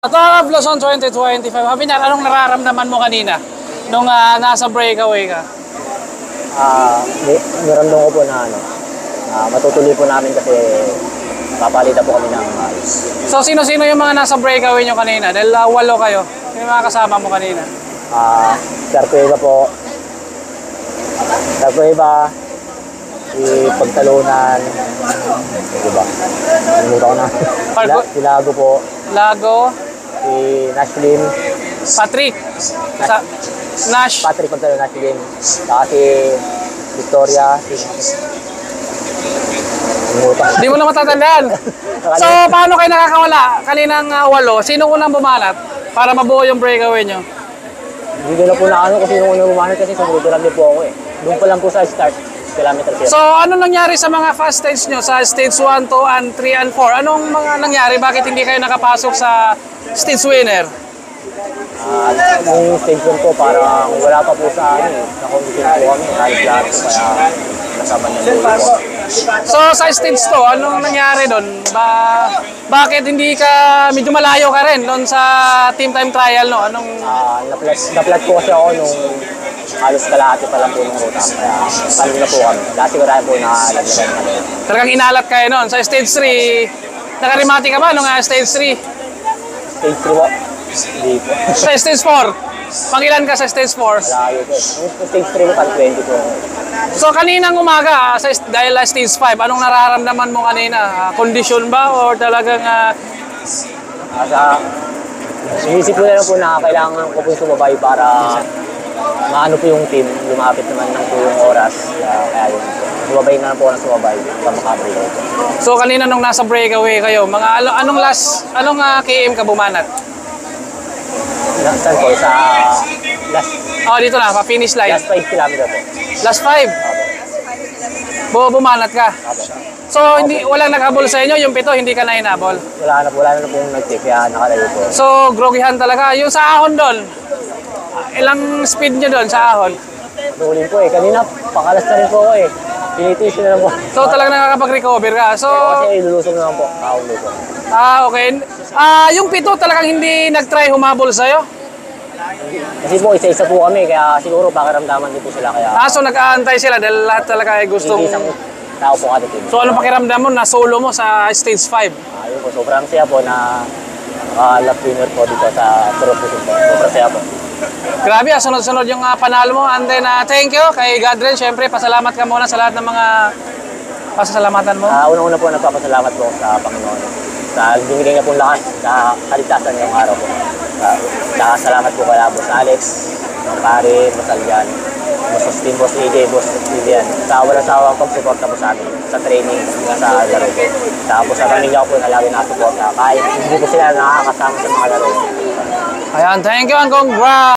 Top Luzon 2025. Habinar, anong nararamdaman mo kanina nung nasa breakaway ka? Naramdaman ko po na matutuloy po namin kasi papalitan po kami ng ayos. So, sino-sino yung mga nasa breakaway nyo kanina? Dahil 8 kayo. Sino yung mga kasama mo kanina? Carcueva po. Carcueva, si Pagtalunan, diba? Nalimutan ko na. Si Lago po. Lago. Si Nashlin. Patrick. Nash. Patrick Pagtalunan, Nashlin. Saka si Victoria. Hindi mo na matatandaan. So, paano kayo nakakawala? Kaninang 8, sino unang bumanat para mabuo yung breakaway nyo? Hindi ko na po na kasi nung unang bumanat kasi sumunod lang din po ako eh. Doon pa lang po sa start, kilometer 0. So, ano nangyari sa mga fast stage nyo? Sa stage 1, 2, and 3, and 4? Anong mga nangyari? Bakit hindi kayo nakapasok sa stage winner? Yung stage 1 po, parang wala pa po sa sa condition po kami. Halos lahat po kaya kasama niya po. So, sa stage 2, anong nangyari doon? Bakit hindi ka, medyo malayo ka rin doon sa team time trial, no? Anong... Naplat po kasi ako nung halos kalahati pa lang po ng ruta. Kaya paano na po kami. Lahat sigurado po nakalaglagan kami. Talagang inalat kayo noon. Sa stage 3, nakarimati ka ba nung stage 3? Stage 3 po? Hindi po. Sa stage 4? Pangilan ka sa stage 4? Malayo po. Yung stage 3 po, 20 po. So kaninang umaga, dahil stage 5, anong nararamdaman mo kanina? Kondisyon ba o talagang... Inisip ko na lang po na kailangan ko po sumabay para maano po yung team, lumapit naman ng po yung oras. Kaya yun po. Sumabay na lang po ng sumabay para makabreak po. So kanina nung nasa breakaway kayo, anong KM ka bumanat? Saan po? Sa last... Dito na, pa-finish line. Last 5 kilometer po. Last 5? Bumanat ka? So, walang naghabol sa inyo? Yung 7, hindi ka na hinabol? Wala na po yung nag-take, kaya nakalayo po. So, grogihan talaga. Yung sa ahon doon, ilang speed nyo doon sa ahon? Tulin po eh. Kanina, pakalas na rin po ako eh. Pinitisin na lang po. So, talagang nakakapag-recover ka? So, kasi ilulusog naman po. Kahuluso. Okay. Yung 7 talagang hindi nag-try humabol sa'yo? Kasi po, isa-isa po kami, kaya siguro pakiramdaman din po sila. Kaya... So nag-aantay sila dahil lahat talaga ay gustong... Isang tao po kada team. So ano pakiramdam mo na solo mo sa stage 5? Yun po, sobrang saya po na lap winner po dito sa Turupusin po. Sobrang saya po. Grabe, sunod-sunod yung panalo mo. And then, thank you kay Godren. Siyempre, pasalamat ka muna sa lahat ng mga pasasalamatan mo. Unang-una po, nagpapasalamat po sa Panginoon. Sa binigay niya pong lakas sa kaligtasan ngayong araw po. Salamat po kay Boss Alex, ng pare, Boss Aljan, Boss Team, Boss AJ, Boss Vivian. Sa walang sawang pagsuporta po sa amin, sa training, sa laro po. Tapos sa pamilya ko po na lagi nakasuporta. Kahit hindi po sila nakakasama sa mga laro. Ayan, thank you and congrats!